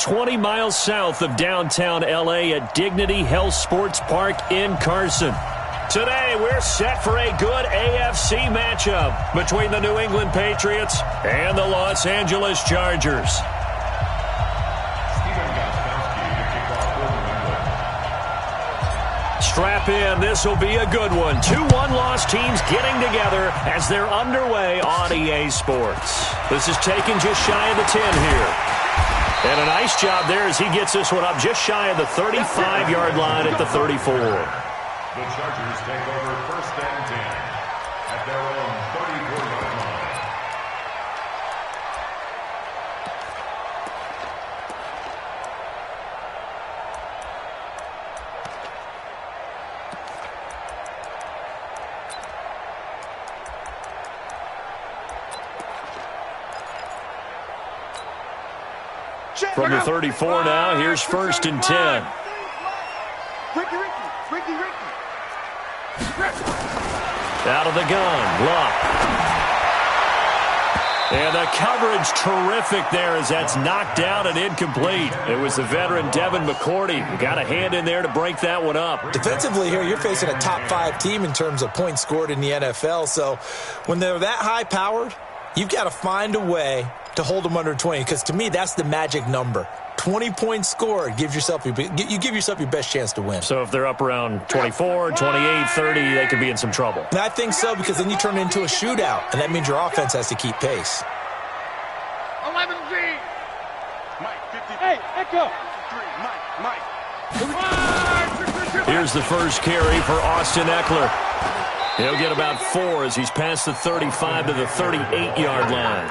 20 miles south of downtown L.A. at Dignity Health Sports Park in Carson. Today, we're set for a good AFC matchup between the New England Patriots and the Los Angeles Chargers. Strap in. This will be a good one. 2 one-loss teams getting together as they're underway on EA Sports. This is taken just shy of the 10 here. And a nice job there as he gets this one up just shy of the 35-yard line at the 34. The Chargers take over 1st and 10 at their own 34-yard line. From the 34 now, here's 1st and 10. Out of the gun, Luck. And the coverage terrific there as that's knocked down and incomplete. It was the veteran Devin McCourty who got a hand in there to break that one up. Defensively here, you're facing a top 5 team in terms of points scored in the NFL. So when they're that high-powered, you've got to find a way to hold them under 20, because to me, that's the magic number. 20 points scored, you give yourself your best chance to win. So if they're up around 24, 28, 30, they could be in some trouble. And I think so, because then you turn it into a shootout, and that means your offense has to keep pace. 11G. Mike, 50. Hey, Echo. 3, Mike. Here's the first carry for Austin Eckler. He'll get about 4 as he's past the 35 to the 38-yard line.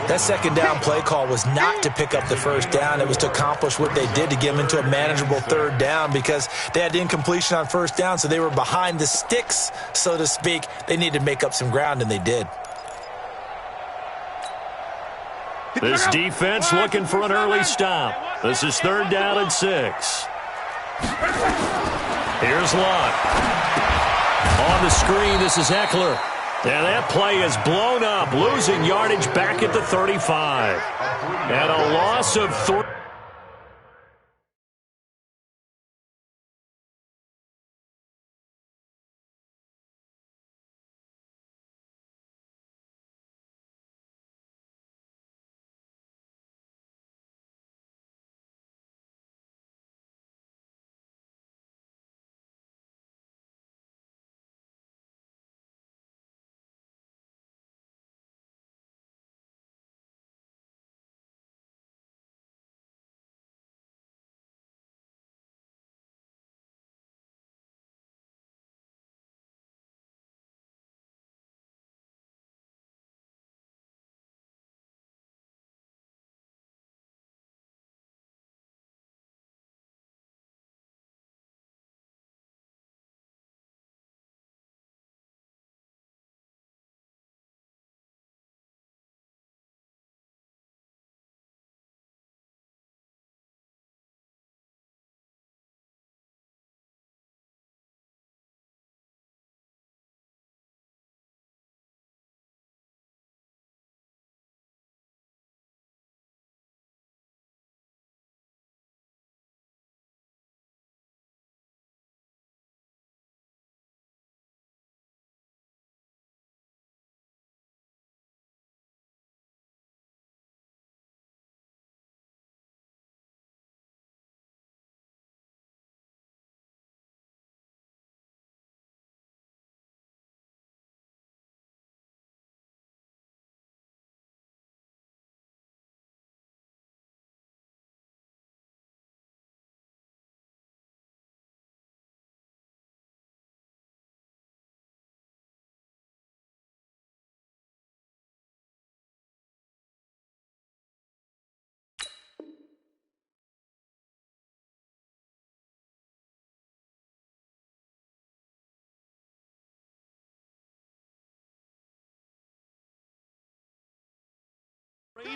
That second down play call was not to pick up the first down. It was to accomplish what they did to get them into a manageable 3rd down, because they had incompletion on 1st down, so they were behind the sticks, so to speak. They needed to make up some ground, and they did. This defense looking for an early stop. This is 3rd down and 6. Here's Luck. On the screen, this is Eckler. And that play is blown up, losing yardage back at the 35. And a loss of 3.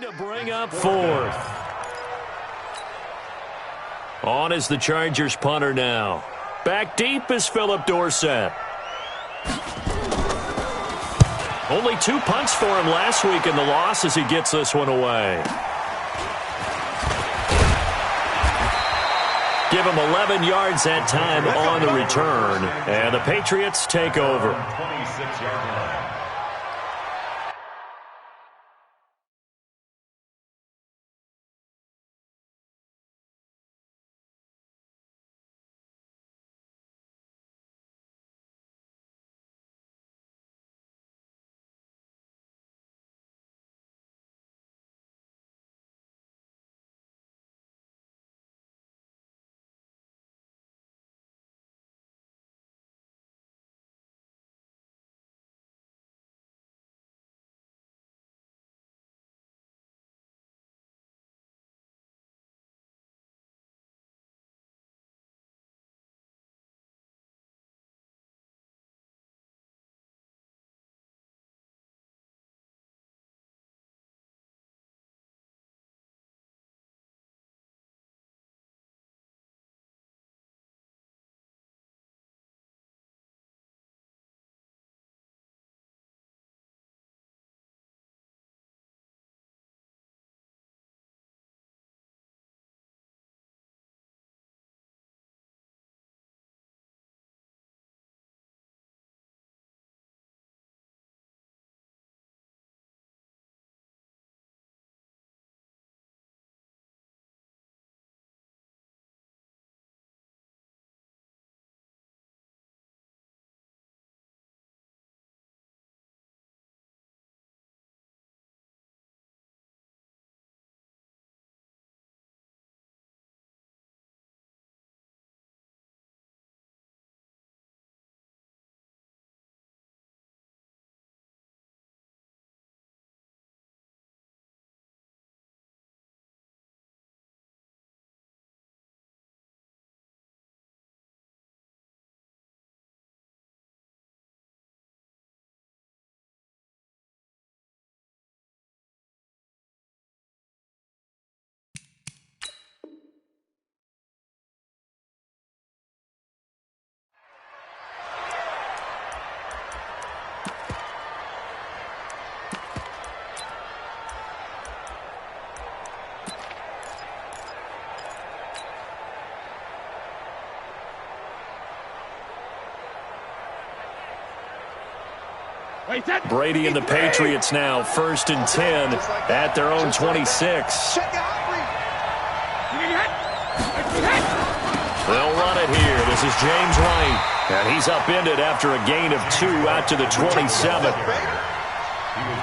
To bring up 4th. On is the Chargers punter now. Back deep is Philip Dorsett. Only 2 punts for him last week in the loss as he gets this one away. Give him 11 yards that time on the return. And the Patriots take over. 26-yard line. Brady and the Patriots now 1st and 10 at their own 26. They'll run it here. This is James White. And he's upended after a gain of 2 out to the 27.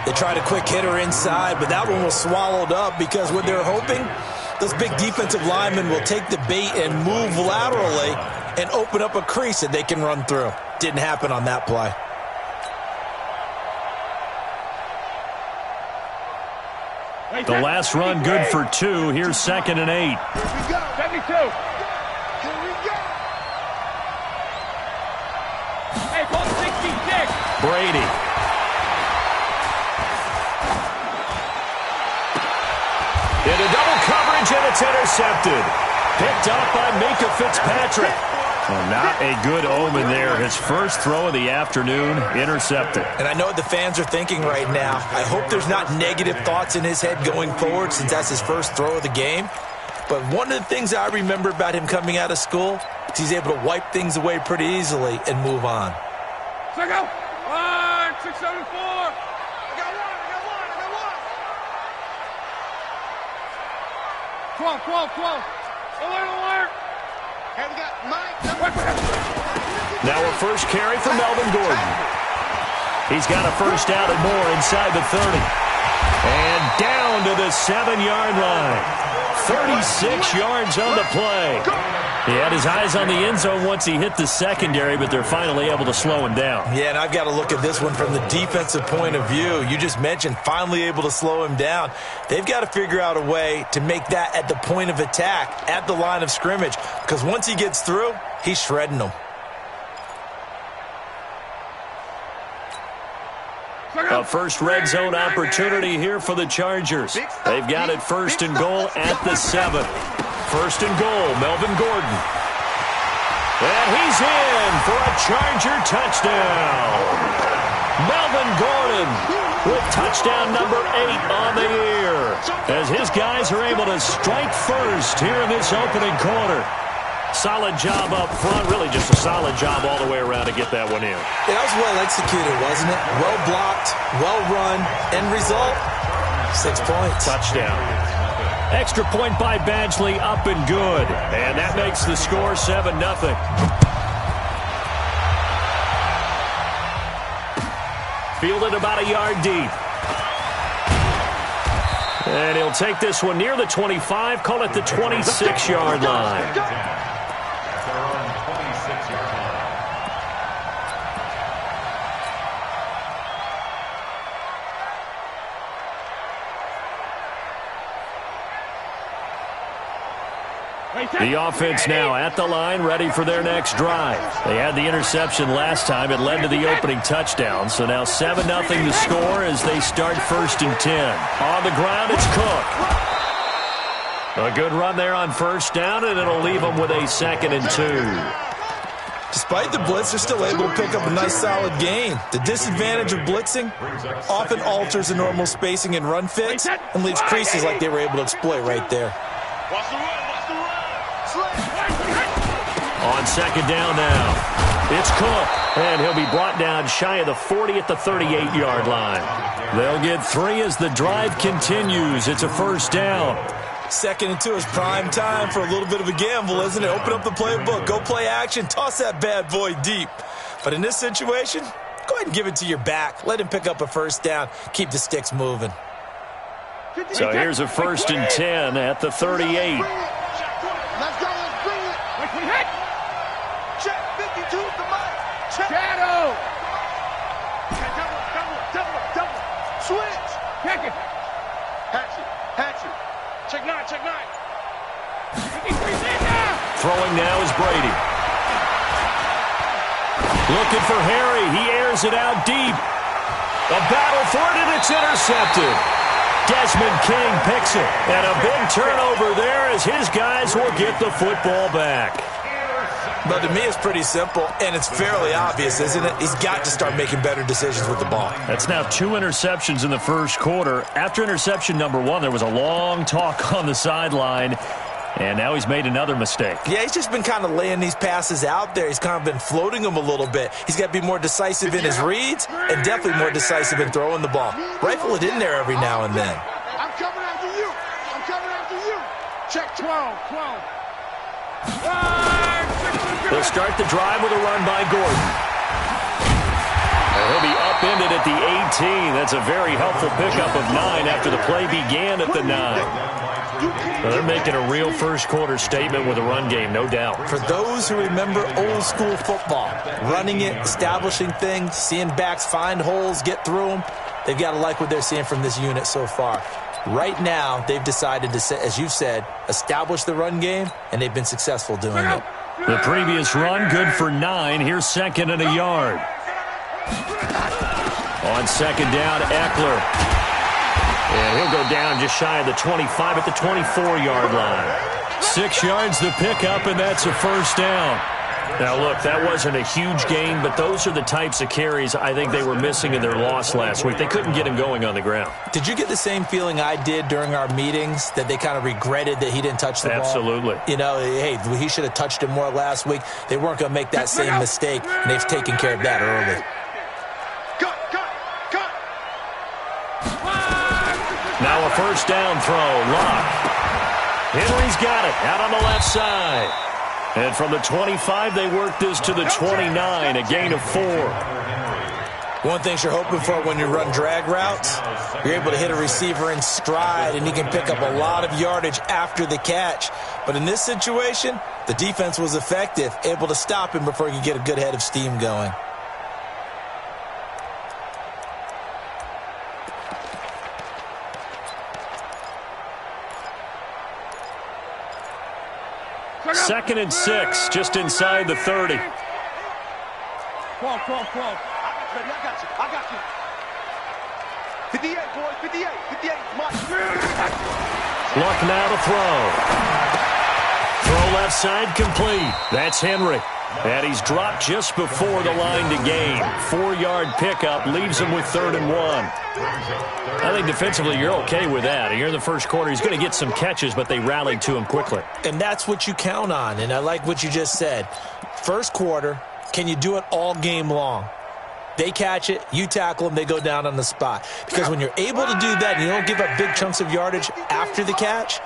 They tried a quick hitter inside, but that one was swallowed up because what they're hoping, those big defensive linemen will take the bait and move laterally and open up a crease that they can run through. Didn't happen on that play. The last run good for 2. Here's 2nd and 8. Here we go. 72. Here we go. Hey, ball 66. Brady. Into double coverage, and it's intercepted. Picked up by Minka Fitzpatrick. Well, not a good omen there. His first throw of the afternoon, intercepted. And I know what the fans are thinking right now. I hope there's not negative thoughts in his head going forward since that's his first throw of the game. But one of the things I remember about him coming out of school is he's able to wipe things away pretty easily and move on. So go. 674. I got one. 12. Alert. Hey, we got Mike. Now a first carry for Melvin Gordon. He's got a first down and more inside the 30. And down to the 7-yard line. 36 yards on the play. He had his eyes on the end zone once he hit the secondary, but they're finally able to slow him down. Yeah, and I've got to look at this one from the defensive point of view. You just mentioned finally able to slow him down. They've got to figure out a way to make that at the point of attack, at the line of scrimmage, because once he gets through, he's shredding them. A first red zone opportunity here for the Chargers. They've got it 1st and goal at the 7. 1st and goal, Melvin Gordon. And he's in for a Charger touchdown. Melvin Gordon with touchdown number 8 on the year, as his guys are able to strike first here in this opening quarter. Solid job up front. Really just a solid job all the way around to get that one in. Yeah, that was well executed, wasn't it? Well blocked, well run. End result, 6 points. Touchdown. Extra point by Badgley, up and good. And that makes the score 7-0. Fielded about a yard deep. And he'll take this one near the 25, call it the 26-yard line. The offense now at the line, ready for their next drive. They had the interception last time. It led to the opening touchdown. So now 7-0 the score as they start 1st and 10. On the ground, it's Cook. A good run there on 1st down, and it'll leave them with a 2nd and 2. Despite the blitz, they're still able to pick up a nice solid gain. The disadvantage of blitzing often alters the normal spacing and run fits and leaves creases like they were able to exploit right there. On 2nd down now, it's Cook, and he'll be brought down shy of the 40 at the 38-yard line. They'll get 3 as the drive continues. It's a 1st down. 2nd and 2 is prime time for a little bit of a gamble, isn't it? Open up the playbook, go play action, toss that bad boy deep. But in this situation, go ahead and give it to your back. Let him pick up a 1st down. Keep the sticks moving. So here's a 1st and 10 at the 38. Let's go, let's bring it. Check, 52 is the mic. Check. Shadow. Double. Switch. Check it. Hatch it. Check 9. Throwing now is Brady. Looking for Harry. He airs it out deep. A battle for it, and it's intercepted. Desmond King picks it. And a big turnover there as his guys will get the football back. But to me, it's pretty simple, and it's fairly obvious, isn't it? He's got to start making better decisions with the ball. That's now 2 interceptions in the first quarter. After interception number 1, there was a long talk on the sideline, and now he's made another mistake. Yeah, he's just been kind of laying these passes out there. He's kind of been floating them a little bit. He's got to be more decisive in his reads and definitely more decisive in throwing the ball. Rifle it in there every now and then. I'm coming after you. Check 12. They'll start the drive with a run by Gordon. And he'll be upended at the 18. That's a very helpful pickup of 9 after the play began at the 9. Well, they're making a real first quarter statement with a run game, no doubt. For those who remember old school football, running it, establishing things, seeing backs find holes, get through them, they've got to like what they're seeing from this unit so far. Right now, they've decided to, as you've said, establish the run game, and they've been successful doing it. The previous run, good for 9. Here's 2nd and a yard. On 2nd down, Eckler. And he'll go down just shy of the 25 at the 24-yard line. 6 yards the pickup, and that's a 1st down. Now, look, that wasn't a huge gain, but those are the types of carries I think they were missing in their loss last week. They couldn't get him going on the ground. Did you get the same feeling I did during our meetings, that they kind of regretted that he didn't touch the ball? Absolutely. You know, hey, he should have touched it more last week. They weren't going to make that same mistake, and they've taken care of that early. Cut. Now a 1st down throw. Lock. Henry's got it out on the left side. And from the 25, they work this to the 29, a gain of 4. One thing you're hoping for when you run drag routes, you're able to hit a receiver in stride, and he can pick up a lot of yardage after the catch. But in this situation, the defense was effective, able to stop him before he could get a good head of steam going. Second and 6, just inside the 30. 12. I got you. 58, boys, 58. Mike. Luck now to throw. Throw left side complete. That's Henry. And he's dropped just before the line to gain. 4-yard pickup leaves him with 3rd and 1. I think defensively you're okay with that. Here in the first quarter, he's going to get some catches, but they rallied to him quickly. And that's what you count on, and I like what you just said. First quarter, can you do it all game long? They catch it, you tackle them, they go down on the spot. Because when you're able to do that and you don't give up big chunks of yardage after the catch,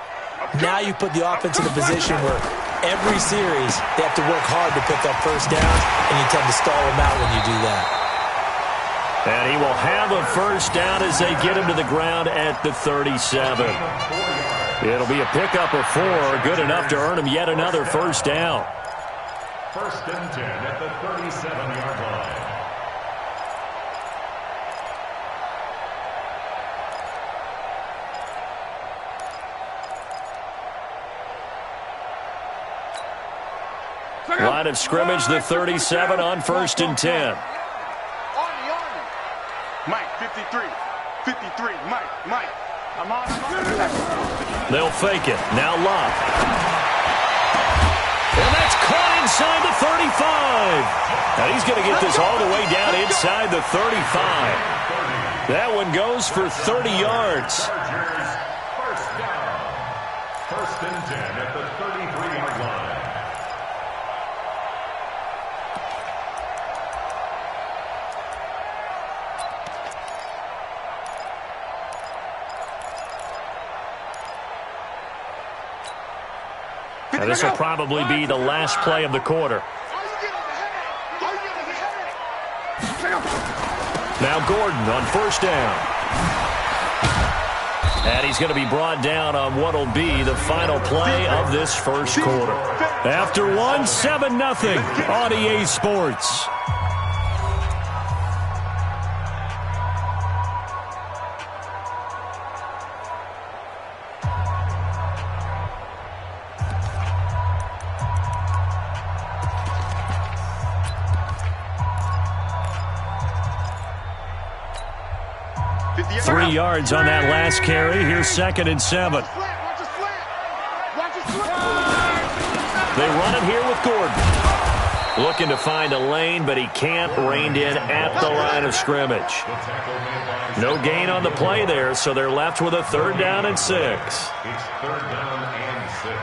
now you put the offense in a position where every series they have to work hard to pick up first downs, and you tend to stall them out when you do that. And he will have a first down as they get him to the ground at the 37. It'll be a pickup of 4, good enough to earn him yet another first down. 1st and 10 at the 37-yard line. Line of scrimmage, the 37 on 1st and 10. Mike, 53. 53. Mike. I'm on. They'll fake it. Now Locke. And that's caught inside the 35. Now he's going to get this all the way down inside the 35. That one goes for 30 yards. First down. 1st and 10 at the 33-yard line. Now this will probably be the last play of the quarter. Now Gordon on 1st down. And he's going to be brought down on what will be the final play of this first quarter. After 7-0 on EA Sports. Three yards on that last carry. Here's 2nd and 7. They run it here with Gordon. Looking to find a lane, but he can't. Reined in at the line of scrimmage. No gain on the play there, so they're left with a 3rd down and 6. It's 3rd down and 6.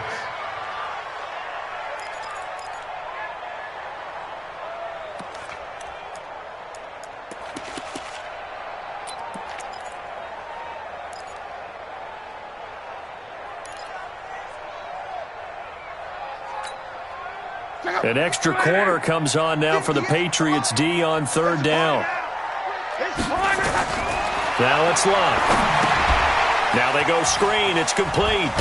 An extra corner comes on now for the Patriots D on 3rd down. Now it's Locke. Now they go screen. It's complete.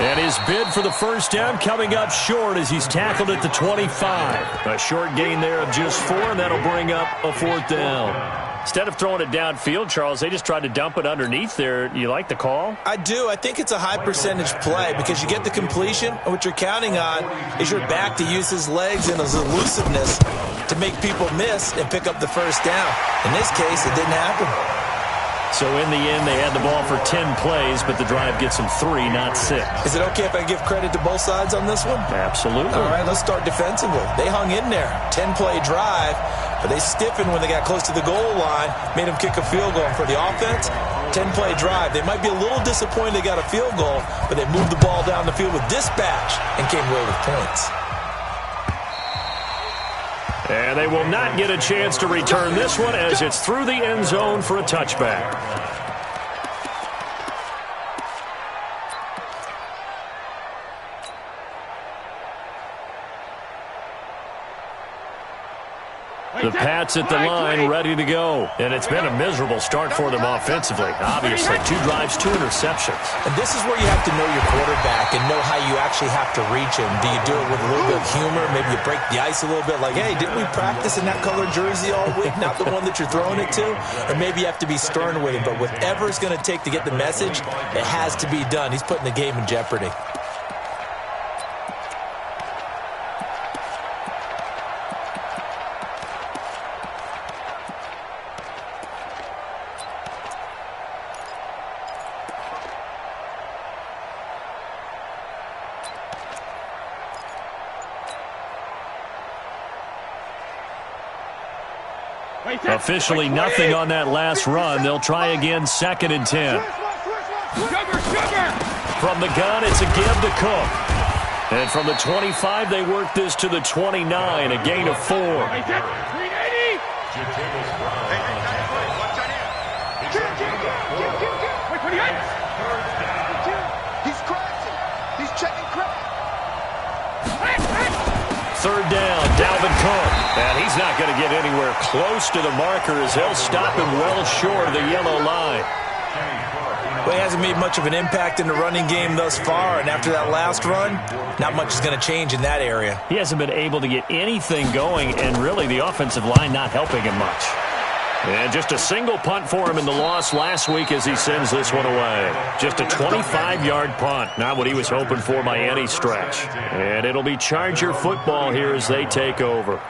And his bid for the first down coming up short as he's tackled at the 25. A short gain there of just 4, and that'll bring up a 4th down. Instead of throwing it downfield, Charles, they just tried to dump it underneath there. You like the call? I do. I think it's a high percentage play because you get the completion, and what you're counting on is your back to use his legs and his elusiveness to make people miss and pick up the first down. In this case, it didn't happen. So in the end, they had the ball for 10 plays, but the drive gets them 3, not 6. Is it okay if I give credit to both sides on this one? Absolutely. All right, let's start defensively. They hung in there. 10-play drive, but they stiffened when they got close to the goal line, made them kick a field goal. For the offense, 10-play drive. They might be a little disappointed they got a field goal, but they moved the ball down the field with dispatch and came away with points. And they will not get a chance to return this one as it's through the end zone for a touchback. The Pats at the line, ready to go. And it's been a miserable start for them offensively. Obviously, 2 drives, 2 interceptions. And this is where you have to know your quarterback and know how you actually have to reach him. Do you do it with a little bit of humor? Maybe you break the ice a little bit like, hey, didn't we practice in that colored jersey all week? Not the one that you're throwing it to? Or maybe you have to be stern with him. But whatever it's going to take to get the message, it has to be done. He's putting the game in jeopardy. Officially nothing on that last run. They'll try again, 2nd and 10. From the gun, it's a give to Cook. And from the 25, they work this to the 29, a gain of 4. He's crashing. He's checking crack. 3rd down, Dalvin Cook. And he's not going to get anywhere close to the marker as they'll stop him well short of the yellow line. Well, he hasn't made much of an impact in the running game thus far, and after that last run, not much is going to change in that area. He hasn't been able to get anything going, and really the offensive line not helping him much. And just a single punt for him in the loss last week as he sends this one away. Just a 25-yard punt, not what he was hoping for by any stretch. And it'll be Charger football here as they take over.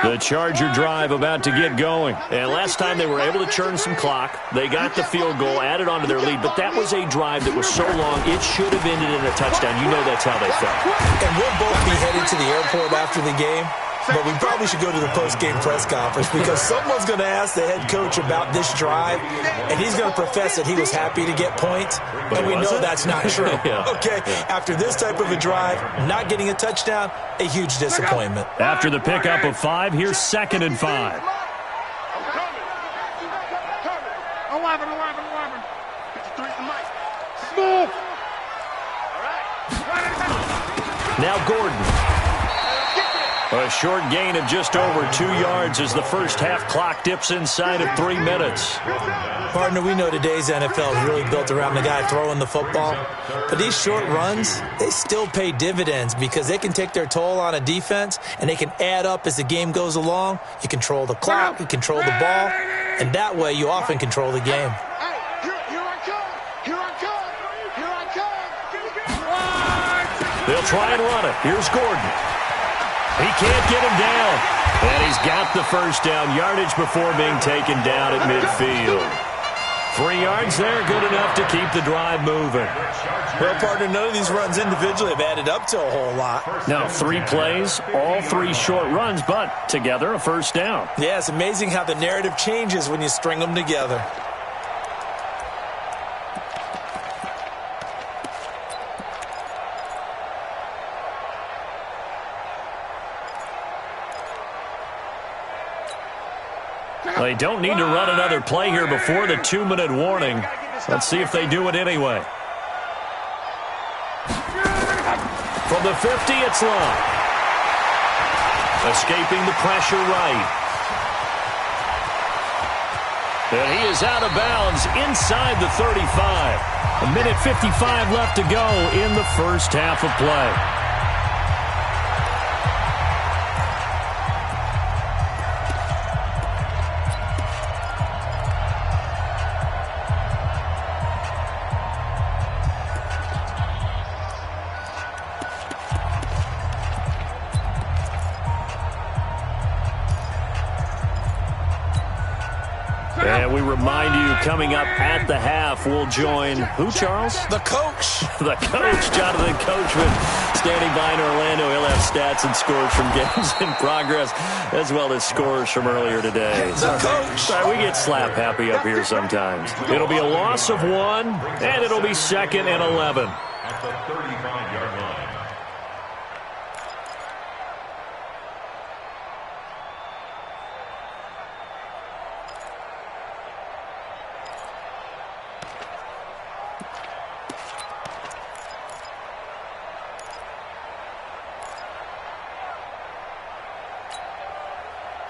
The Charger drive about to get going. And last time they were able to churn some clock. They got the field goal, added on to their lead. But that was a drive that was so long, it should have ended in a touchdown. You know that's how they felt. And we'll both be headed to the airport after the game. But we probably should go to the post-game press conference because someone's going to ask the head coach about this drive, and he's going to profess that he was happy to get points, and we know that's not true. Okay, after this type of a drive, not getting a touchdown, a huge disappointment. After the pickup of 5, here's 2nd and 5. 11. 53 the mic. Smooth. Now Gordon. A short gain of just over 2 yards as the first half clock dips inside of 3 minutes. Partner, we know today's NFL is really built around the guy throwing the football. But these short runs, they still pay dividends because they can take their toll on a defense and they can add up as the game goes along. You control the clock, you control the ball, and that way you often control the game. They'll try and run it. Here's Gordon. He can't get him down. And he's got the first down, yardage before being taken down at midfield. 3 yards there, good enough to keep the drive moving. Well, partner, none of these runs individually have added up to a whole lot. Now, 3 plays, all 3 short runs, but together a first down. Yeah, it's amazing how the narrative changes when you string them together. They don't need to run another play here before the 2-minute warning. Let's see if they do it anyway. From the 50, it's Long. Escaping the pressure right. And he is out of bounds inside the 35. 1:55 left to go in the first half of play. And we remind you, coming up at the half, we'll join who, Charles? The coach. The coach, Jonathan Coachman, standing by in Orlando. He'll have stats and scores from games in progress, as well as scores from earlier today. The coach. Sorry, we get slap happy up here sometimes. It'll be a loss of 1, and it'll be 2nd and 11. At the 35-yard line.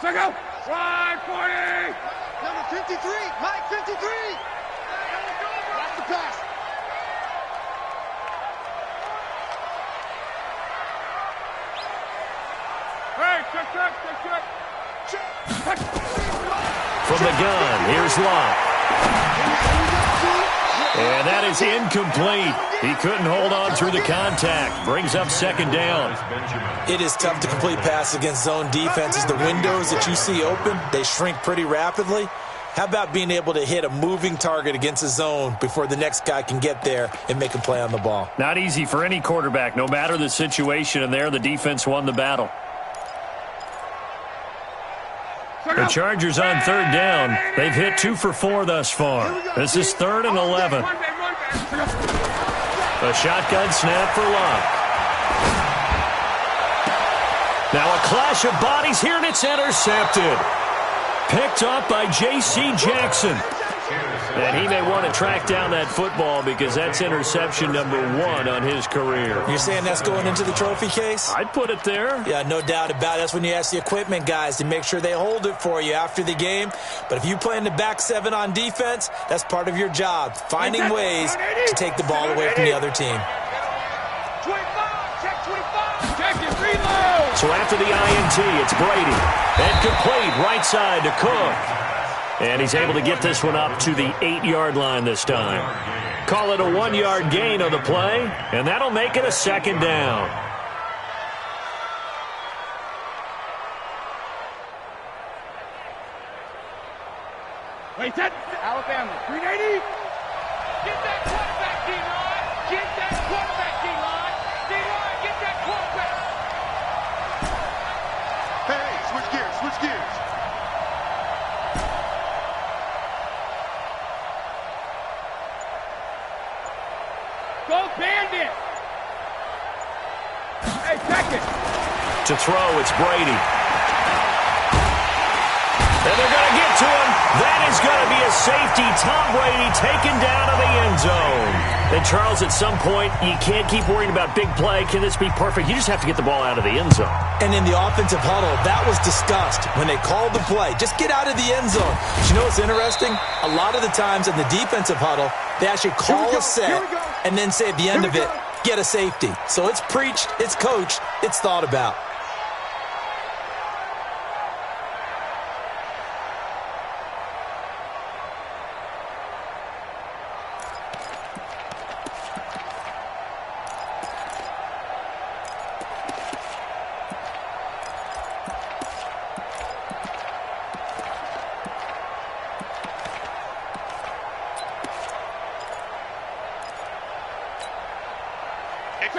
Go! Wide 40! Number 53, Mike 53! That's the pass. Hey, check. From the gun, here's Locke. And that is incomplete. He couldn't hold on through the contact. Brings up 2nd down. It is tough to complete passes against zone defenses. The windows that you see open, they shrink pretty rapidly. How about being able to hit a moving target against a zone before the next guy can get there and make a play on the ball? Not easy for any quarterback, no matter the situation, and there the defense won the battle. The Chargers on third down. They've hit 2 for 4 thus far. This is 3rd and 11. A shotgun snap for Locke. Now a clash of bodies here, and it's intercepted. Picked up by J.C. Jackson. And he may want to track down that football because that's interception number 1 on his career. You're saying that's going into the trophy case? I'd put it there. Yeah, no doubt about it. That's when you ask the equipment guys to make sure they hold it for you after the game. But if you play in the back 7 on defense, that's part of your job, finding ways to take the ball away from the other team. 25, check 25. Check it, reload. So after the INT, it's Brady. And complete right side to Cook. And he's able to get this one up to the 8-yard line this time. Call it a 1-yard gain on the play, and that'll make it a 2nd down. Wait, that Alabama. 380. Get that quarterback, D-line. Get that quarterback, D-line. D-line, get that quarterback. Hey, switch gears, switch gears. Go Bandit. Hey, check it. To throw, it's Brady. And they're going to get to him. That is going to be a safety. Tom Brady taken down to the end zone. And, Charles, at some point, you can't keep worrying about big play. Can this be perfect? You just have to get the ball out of the end zone. And in the offensive huddle, that was discussed when they called the play. Just get out of the end zone. But you know what's interesting? A lot of the times in the defensive huddle, they actually call a set and then say at the end of it, get a safety. So it's preached, it's coached, it's thought about.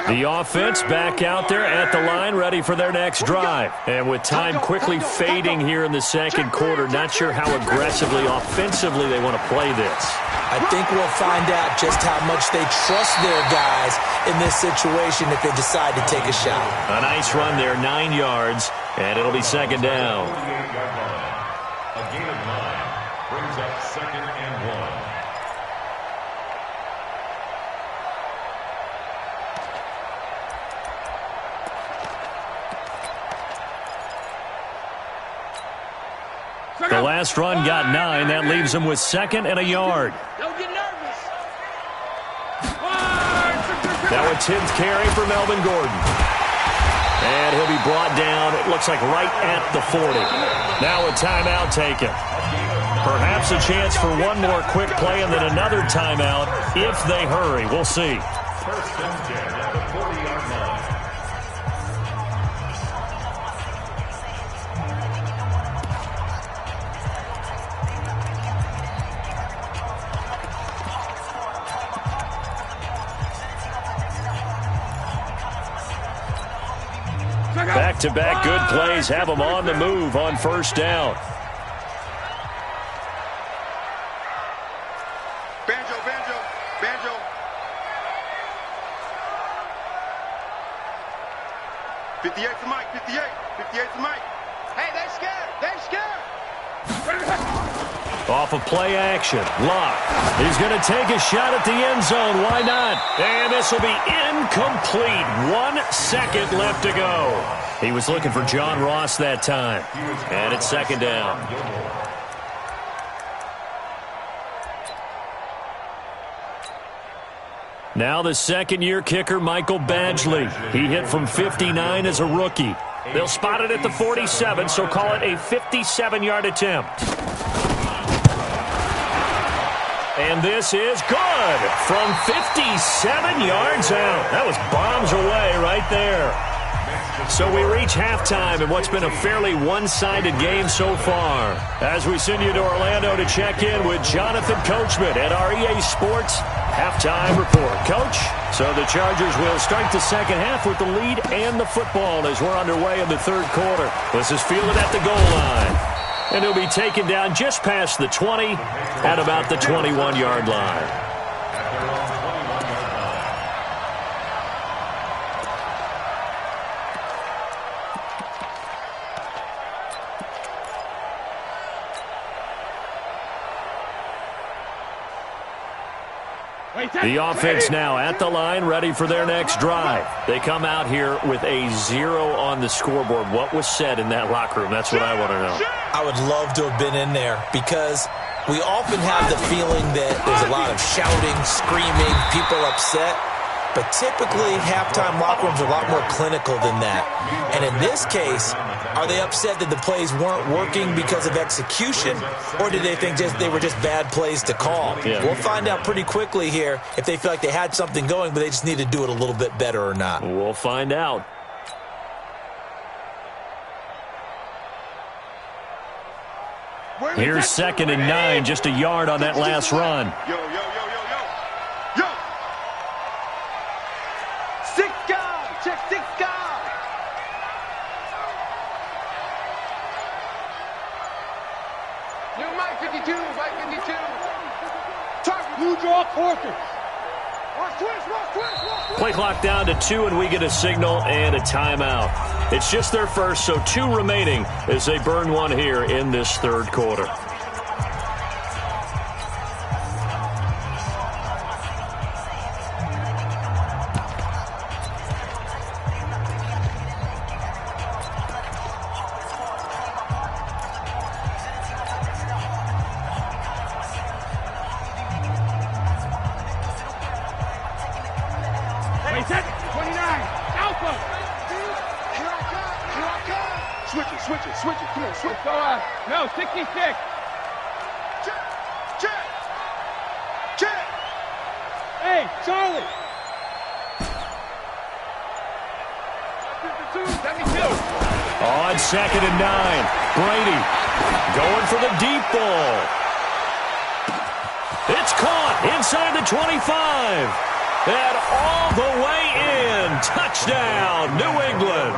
The offense back out there at the line, ready for their next drive. And with time quickly fading here in the second quarter, not sure how aggressively, offensively they want to play this. I think we'll find out just how much they trust their guys in this situation if they decide to take a shot. A nice run there, 9 yards, and it'll be 2nd down. 48-yard line. A gain of 9 brings up 2nd and 1. The last run got 9. That leaves him with 2nd and a yard. Don't get nervous. Now a 10th carry for Melvin Gordon. And he'll be brought down, it looks like right at the 40. Now a timeout taken. Perhaps a chance for one more quick play and then another timeout if they hurry. We'll see. 1st and 10 at the 40-yard line. Back-to-back good plays have them on the move on 1st down. Banjo, banjo, banjo. '58 to Mike, 58 to Mike. Hey, they scared, they scared. Off of play action, Locke. He's going to take a shot at the end zone. Why not? And this will be incomplete. 1 second left to go. He was looking for John Ross that time. And it's 2nd down. Now the second-year kicker, Michael Badgley. He hit from 59 as a rookie. They'll spot it at the 47, so call it a 57-yard attempt. And this is good from 57 yards out. That was bombs away right there. So we reach halftime in what's been a fairly one-sided game so far. As we send you to Orlando to check in with Jonathan Coachman at our EA Sports Halftime Report. Coach, so the Chargers will start the second half with the lead and the football as we're underway in the third quarter. This is fielded at the goal line. And he'll be taken down just past the 20 at about the 21-yard line. The offense now at the line, ready for their next drive. They come out here with a 0 on the scoreboard. What was said in that locker room? That's what I want to know. I would love to have been in there because we often have the feeling that there's a lot of shouting, screaming, people upset. But typically, halftime locker rooms are a lot more clinical than that. And in this case, are they upset that the plays weren't working because of execution, or did they think they were just bad plays to call? Yeah. We'll find out pretty quickly here if they feel like they had something going, but they just need to do it a little bit better or not. We'll find out. Here's 2nd and 9, just a yard on that last run. Play clock down to 2, and we get a signal and a timeout. It's just their first, so 2 remaining as they burn one here in this third quarter. No, 66. Check. Hey, Charlie. 72. On 2nd and 9, Brady going for the deep ball. It's caught inside the 25. And all the way in. Touchdown, New England.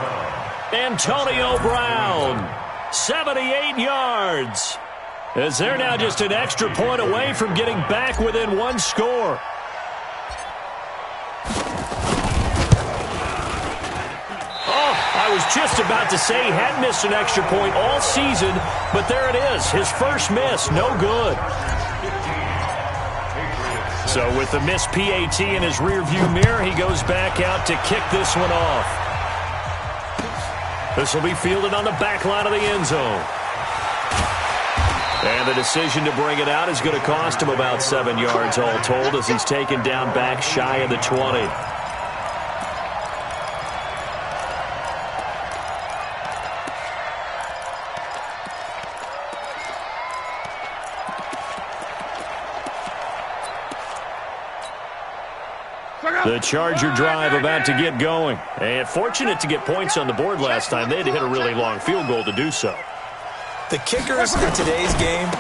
Antonio Brown, 78 yards. As they're now just an extra point away from getting back within one score. Oh, I was just about to say he hadn't missed an extra point all season, but there it is, his first miss, no good. So with the missed PAT in his rearview mirror, he goes back out to kick this one off. This will be fielded on the back line of the end zone. And the decision to bring it out is going to cost him about 7 yards all told as he's taken down back shy of the 20. The Charger drive about to get going. And fortunate to get points on the board last time. They had to hit a really long field goal to do so. The kickers in today's game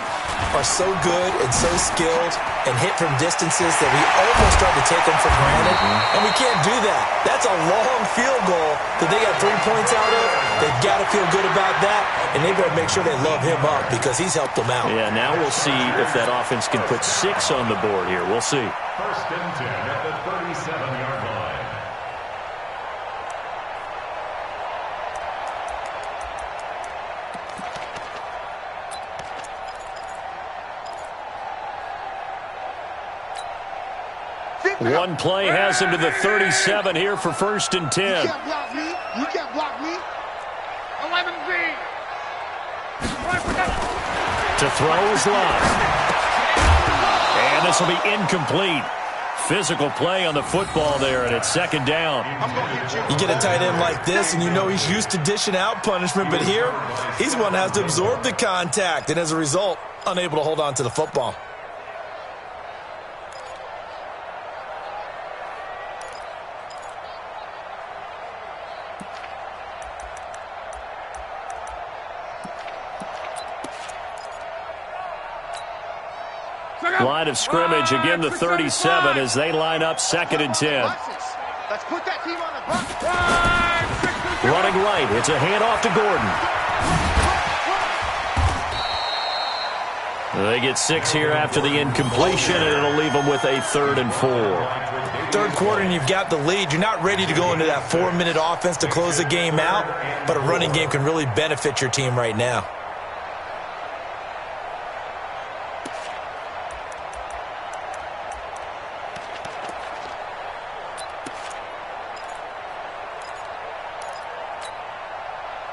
are so good and so skilled and hit from distances that we almost start to take them for granted. And we can't do that. That's a long field goal that they got 3 points out of. They've got to feel good about that. And they've got to make sure they love him up because he's helped them out. Yeah, now we'll see if that offense can put 6 on the board here. We'll see. 1st and 10 at the 37-yard line. One play has him to the 37 here for 1st and 10. You can't block me. You can't block me. 11Z. To throw is Love. And this will be incomplete. Physical play on the football there, and it's 2nd down. You get a tight end like this, and you know he's used to dishing out punishment, but here, he's one that has to absorb the contact, and as a result, unable to hold on to the football. line of scrimmage. Again, the 37 as they line up 2nd and 10. Let's put that team on the bus. Running right. It's a handoff to Gordon. They get 6 here after the incompletion, and it'll leave them with a 3rd and 4. Third quarter and you've got the lead. You're not ready to go into that 4-minute offense to close the game out, but a running game can really benefit your team right now.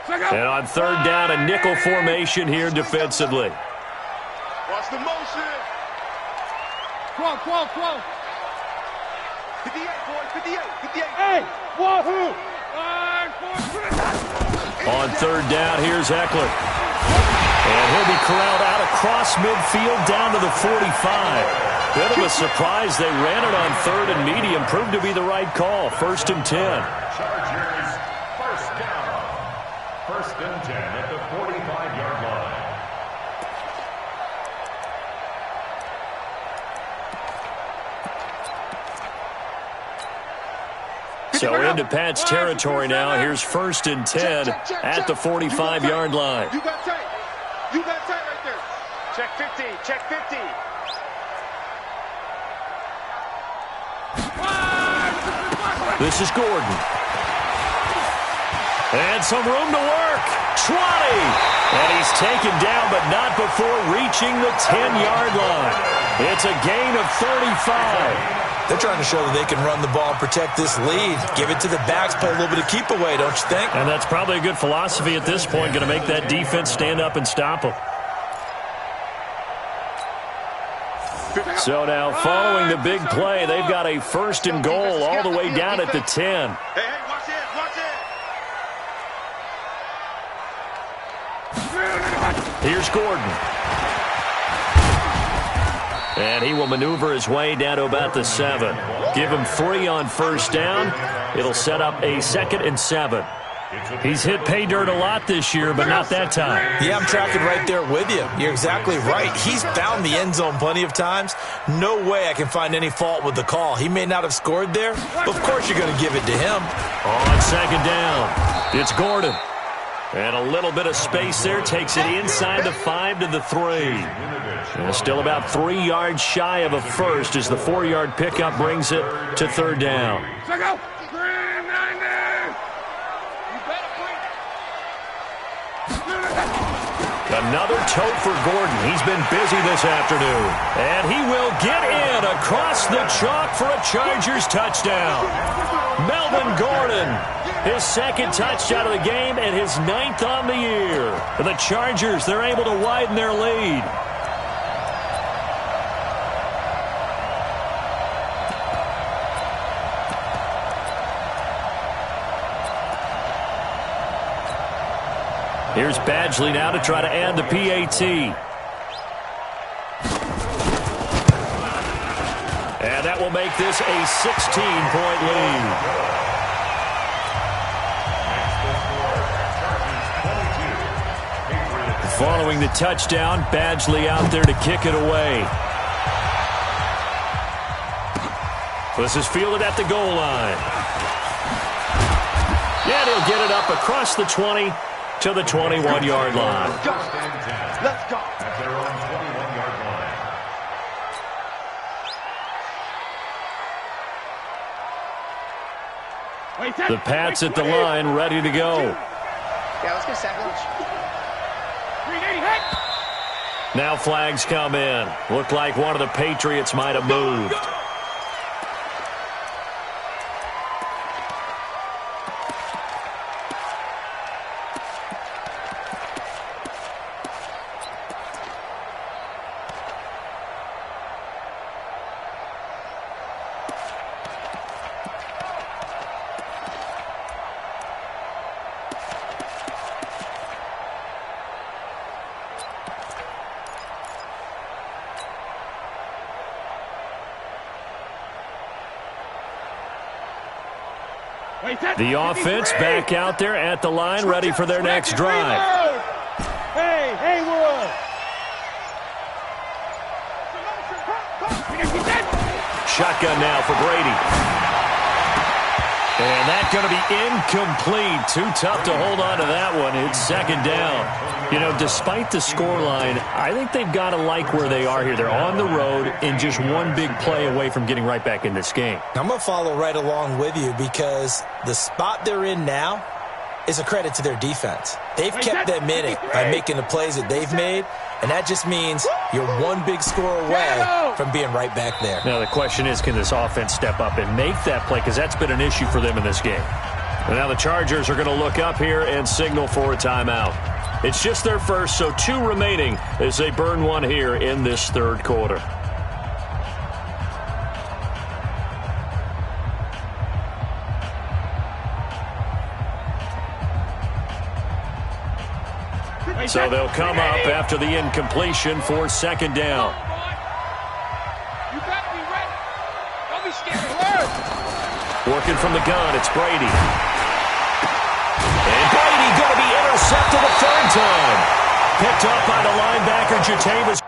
And on 3rd down, a nickel formation here defensively. Watch the motion. Quo. 58, boys, 58. Hey, wahoo! On 3rd down, here's Eckler. And he'll be corralled out across midfield down to the 45. Bit of a surprise. They ran it on 3rd and medium. Proved to be the right call. 1st and 10. Chargers, first down. 1st and 10 at the 45-yard line. So into Pat's territory now. Here's 1st and 10 at the 45-yard line. You got tight. You got tight right there. Check 50. Check 50. This is Gordon. And some room to work. 20. And he's taken down, but not before reaching the 10-yard line. It's a gain of 35. They're trying to show that they can run the ball and protect this lead. Give it to the backs, play a little bit of keep away, don't you think? And that's probably a good philosophy at this point, going to make that defense stand up and stop them. So now, following the big play, they've got a 1st and goal all the way down at the 10. Hey, watch it. Here's Gordon. And he will maneuver his way down to about the 7. Give him 3 on 1st down. It'll set up a 2nd and 7. He's hit pay dirt a lot this year, but not that time. Yeah, I'm tracking right there with you. You're exactly right. He's found the end zone plenty of times. No way I can find any fault with the call. He may not have scored there, but of course you're going to give it to him. On 2nd down, it's Gordon. And a little bit of space there takes it inside the 5 to the 3. And still about 3 yards shy of a first as the 4-yard pickup brings it to 3rd down. Another toe for Gordon. He's been busy this afternoon. And he will get in across the chalk for a Chargers touchdown. Melvin Gordon, his 2nd touchdown of the game and his 9th on the year. For the Chargers, they're able to widen their lead. Here's Badgley now to try to add the PAT. And that will make this a 16-point lead. Following the touchdown, Badgley out there to kick it away. This is fielded at the goal line. And he'll get it up across the 20 to the 21-yard line. Let's go. At their own 21-yard line. The Pats at the line, ready to go. Yeah, let's get sandwich. Now flags come in. Looked like one of the Patriots might have moved. The offense back out there at the line, ready for their next drive. Hey, Haywood! shotgun now for Brady. And that's going to be incomplete. Too tough to hold on to that one. It's second down. You know, despite the scoreline, I think they've got to like where they are here. They're on the road and just one big play away from getting right back in this game. I'm going to follow right along with you because the spot they're in now is a credit to their defense. They've kept them in it by making the plays that they've made, and that just means you're one big score away from being right back there. Now the question is, can this offense step up and make that play? Because that's been an issue for them in this game. And now the Chargers are going to look up here and signal for a timeout. It's just their first, so 2 remaining as they burn one here in this third quarter. So they'll come up after the incompletion for second down. You better be ready. Don't be scared to learn. Working from the gun, it's Brady. And Brady going to be intercepted a third time. Picked up by the linebacker, jtowns.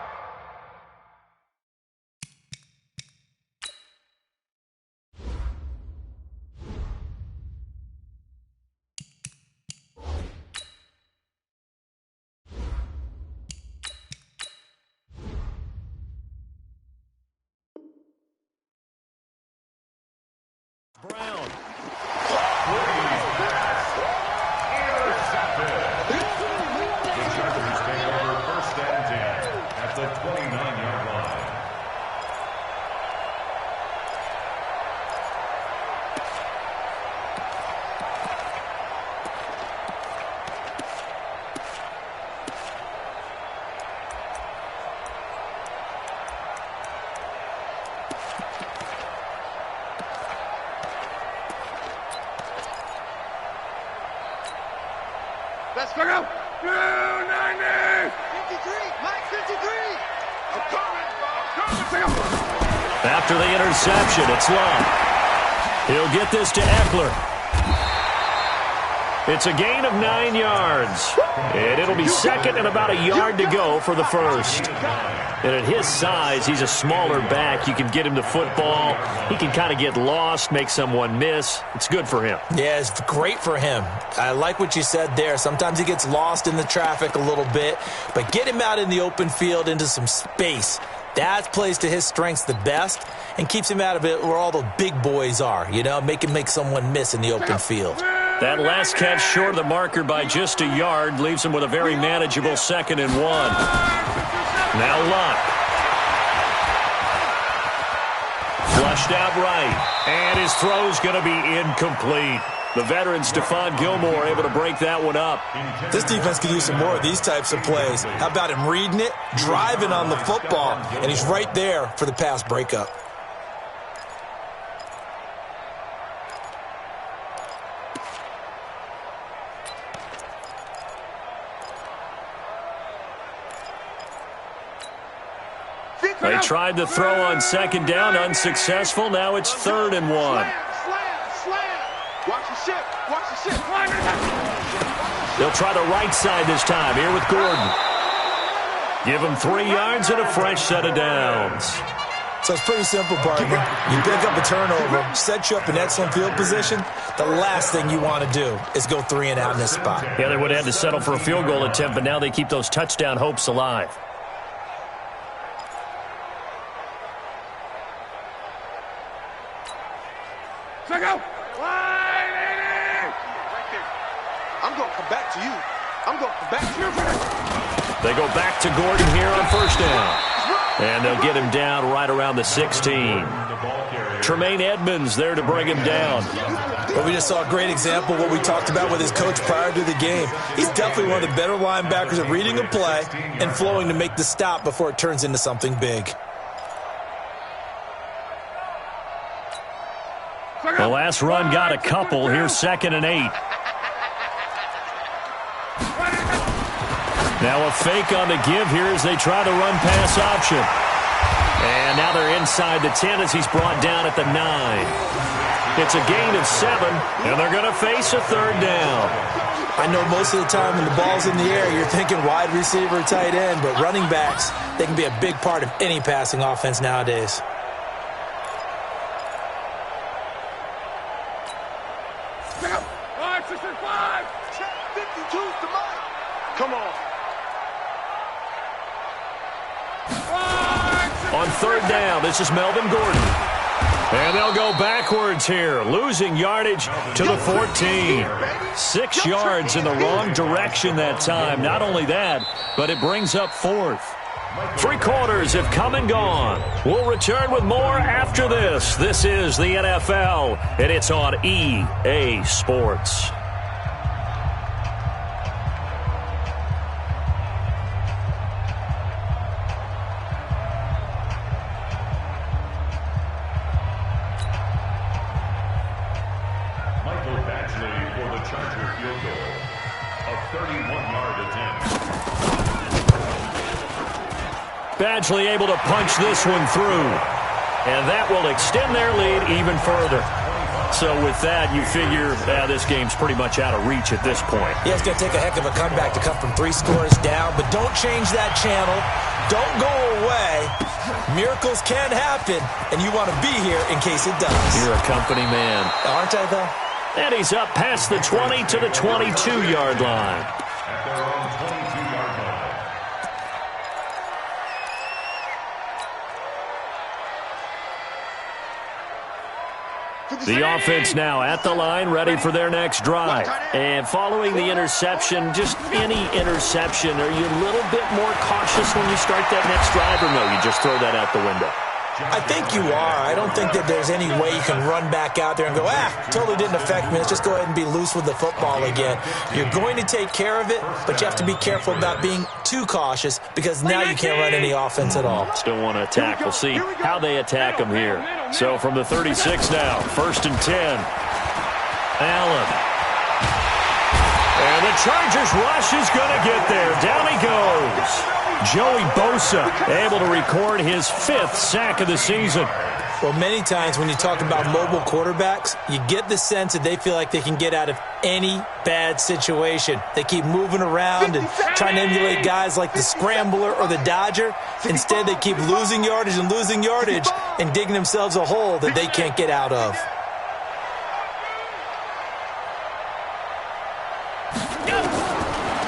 Brown. Intercepted. The Chargers take over first and 10 at the 29-yard line. Let's go. 290. 53. Mike 53. I'm coming. After the interception, it's Love. He'll get this to Eckler. It's a gain of 9 yards. And it'll be second and about a yard to go for the first. And at his size, he's a smaller back. You can get him the football. He can kind of get lost, make someone miss. It's good for him. Yeah, it's great for him. I like what you said there. Sometimes he gets lost in the traffic a little bit, but get him out in the open field into some space. That plays to his strengths the best and keeps him out of it where all the big boys are, you know, make someone miss in the open field. That last catch short of the marker by just a yard leaves him with a very manageable 2nd and 1. Now Luck. Flushed out right. And his throw's going to be incomplete. The veteran Stephon Gilmore able to break that one up. This defense could use some more of these types of plays. How about him reading it, driving on the football, and he's right there for the pass breakup. They tried to throw on second down, unsuccessful. Now it's 3rd and 1. Slam. Watch the ship. They'll try the right side this time, here with Gordon. Give him 3 yards and a fresh set of downs. So it's pretty simple, partner. You pick up a turnover, set you up in excellent field position. The last thing you want to do is go 3 and out in this spot. Yeah, they would have had to settle for a field goal attempt, but now they keep those touchdown hopes alive. Check out. I'm going to come back to you. They go back to Gordon here on first down. And they'll get him down right around the 16. Tremaine Edmonds there to bring him down. Well, we just saw a great example of what we talked about with his coach prior to the game. He's definitely one of the better linebackers at reading a play and flowing to make the stop before it turns into something big. The last run got a couple. Here's 2nd and 8. Now a fake on the give here as they try to run pass option. And now they're inside the 10 as he's brought down at the 9. It's a gain of 7, and they're going to face a 3rd down. I know most of the time when the ball's in the air, you're thinking wide receiver, tight end, but running backs, they can be a big part of any passing offense nowadays. On third down, this is Melvin Gordon. And they'll go backwards here, losing yardage to the 14. 6 yards in the wrong direction that time. Not only that, but it brings up fourth. 3 quarters have come and gone. We'll return with more after this. This is the NFL, and it's on EA Sports. Badgley able to punch this one through. And that will extend their lead even further. So with that, you figure this game's pretty much out of reach at this point. Yeah, it's going to take a heck of a comeback to come from 3 scores down. But don't change that channel. Don't go away. Miracles can happen. And you want to be here in case it does. You're a company man. Aren't I, though? And he's up past the 20 to the 22-yard line. At their own 22-yard line. The offense now at the line, ready for their next drive. And following the interception, just any interception, are you a little bit more cautious when you start that next drive, or no, you just throw that out the window? I think you are. I don't think that there's any way you can run back out there and go, totally didn't affect me. Let's just go ahead and be loose with the football again. You're going to take care of it, but you have to be careful about being too cautious because now you can't run any offense at all. Still want to attack. We'll see how they attack them here. So from the 36 now, 1st and 10. Allen. And the Chargers rush is going to get there. Down he goes. Joey Bosa able to record his 5th sack of the season. Well, many times when you talk about mobile quarterbacks, you get the sense that they feel like they can get out of any bad situation. They keep moving around and trying to emulate guys like the Scrambler or the Dodger. Instead, they keep losing yardage and digging themselves a hole that they can't get out of.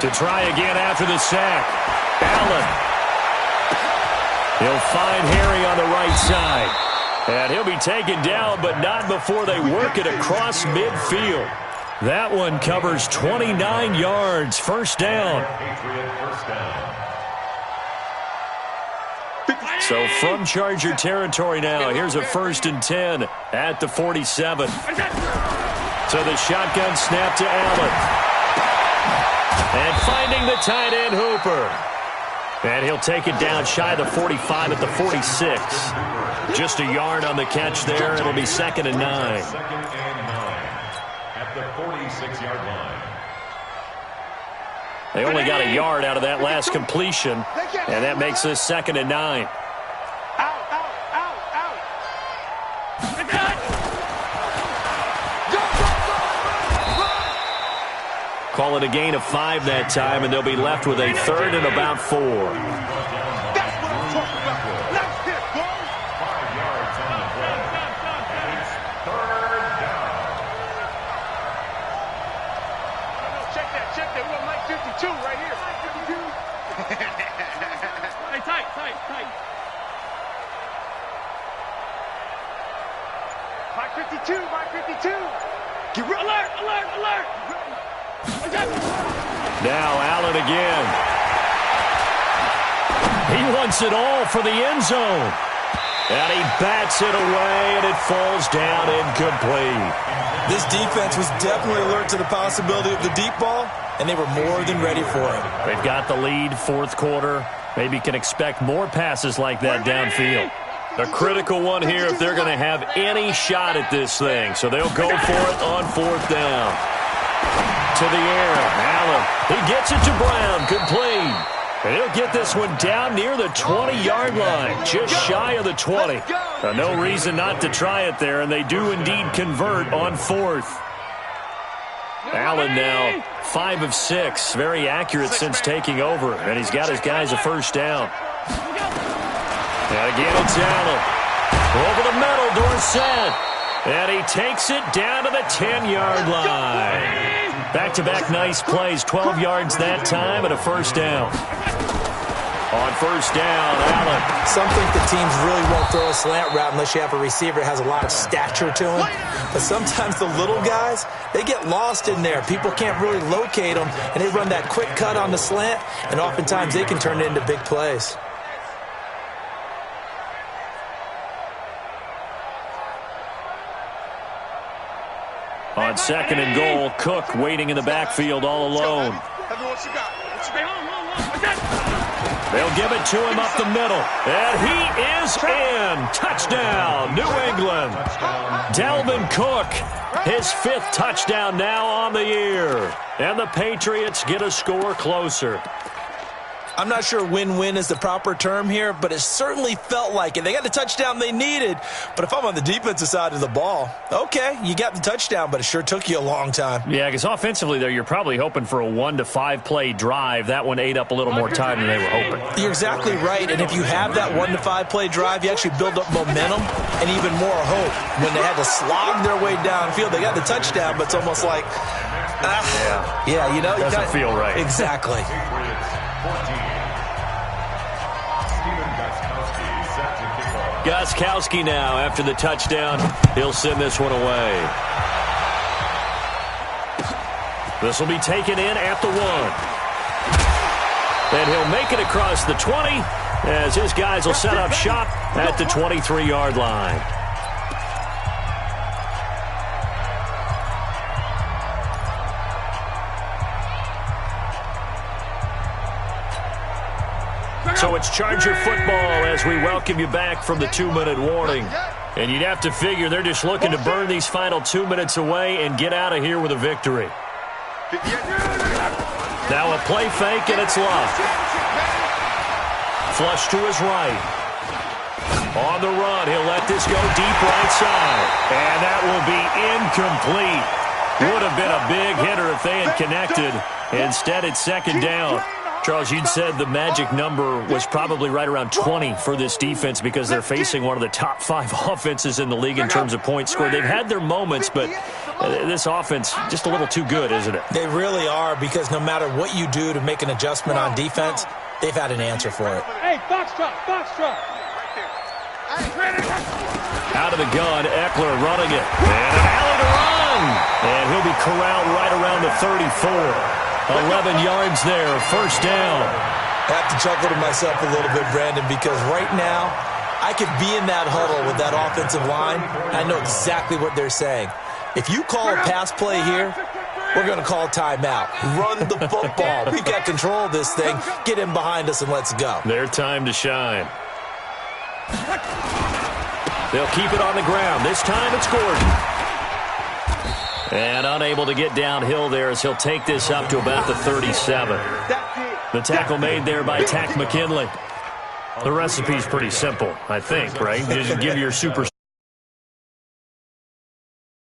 To try again after the sack. Allen. He'll find Harry on the right side. And he'll be taken down, but not before they work it across midfield. That one covers 29 yards. First down. So from Charger territory now, here's a 1st and 10 at the 47. So the shotgun snap to Allen. And finding the tight end Hooper. And he'll take it down shy of the 45 at the 46. Just a yard on the catch there. It'll be 2nd and 9. 2nd and 9 at the 46-yard line. They only got a yard out of that last completion. And that makes this 2nd and 9. Call it a gain of 5 that time, and they'll be left with a 3rd and about 4. That's what I'm talking about. Nice hit, boy. 5 yards on the play. It's 3rd down. Check that. We're on Mike 52 right here. Hey, tight. Mike 52. Get real. Alert. Now Allen again. He wants it all for the end zone. And he bats it away, and it falls down incomplete. This defense was definitely alert to the possibility of the deep ball, and they were more than ready for it. They've got the lead, 4th quarter. Maybe can expect more passes like that downfield. A critical one here if they're going to have any shot at this thing. So they'll go for it on 4th down. To the air, Allen. He gets it to Brown, complete. And he'll get this one down near the 20-yard line, just shy of the 20. No reason not to try it there, and they do indeed convert on 4th. Allen now 5 of 6, very accurate since taking over, and he's got his guys a 1st down. And again, it's Allen. Over the middle, Dorsett. And he takes it down to the 10-yard line. Back-to-back nice plays, 12 yards that time and a 1st down. On first down. Allen. Some think the teams really won't throw a slant route unless you have a receiver that has a lot of stature to him. But sometimes the little guys, they get lost in there. People can't really locate them, and they run that quick cut on the slant, and oftentimes they can turn it into big plays. On second and goal, Cook waiting in the backfield all alone. They'll give it to him up the middle. And he is in. Touchdown, New England. Dalvin Cook, his 5th touchdown now on the year. And the Patriots get a score closer. I'm not sure win-win is the proper term here, but it certainly felt like it. They got the touchdown they needed, but if I'm on the defensive side of the ball, okay, you got the touchdown, but it sure took you a long time. Yeah, because offensively there, you're probably hoping for a 1 to 5 play drive. That one ate up a little more time than they were hoping. You're exactly right, and if you have that 1 to 5 play drive, you actually build up momentum and even more hope. When they had to slog their way downfield, they got the touchdown, but it's almost like, yeah, you know. Doesn't feel right. Exactly. Gostkowski now after the touchdown. He'll send this one away. This will be taken in at the 1. And he'll make it across the 20 as his guys will set up shop at the 23-yard line. So it's Charger football as we welcome you back from the 2-minute warning. And you'd have to figure they're just looking to burn these final 2 minutes away and get out of here with a victory. Now a play fake, and it's Love. Flush to his right. On the run, he'll let this go deep right side. And that will be incomplete. Would have been a big hitter if they had connected. Instead, it's second down. Charles, you'd said the magic number was probably right around 20 for this defense because they're facing one of the top 5 offenses in the league in terms of points scored. They've had their moments, but this offense just a little too good, isn't it? They really are, because no matter what you do to make an adjustment on defense, they've had an answer for it. Hey, box truck, box truck. Out of the gun, Eckler running it. And an alley to run. And he'll be corralled right around the 34. 11 yards there, first down. I have to chuckle to myself a little bit, Brandon, because right now I could be in that huddle with that offensive line. I know exactly what they're saying. If you call a pass play here, we're going to call timeout. Run the football. We've got control of this thing. Get in behind us and let's go. Their time to shine. They'll keep it on the ground. This time it's Gordon. And unable to get downhill there as he'll take this up to about the 37. The tackle made there by Tack McKinley. The recipe's pretty simple, I think, right? Just give your super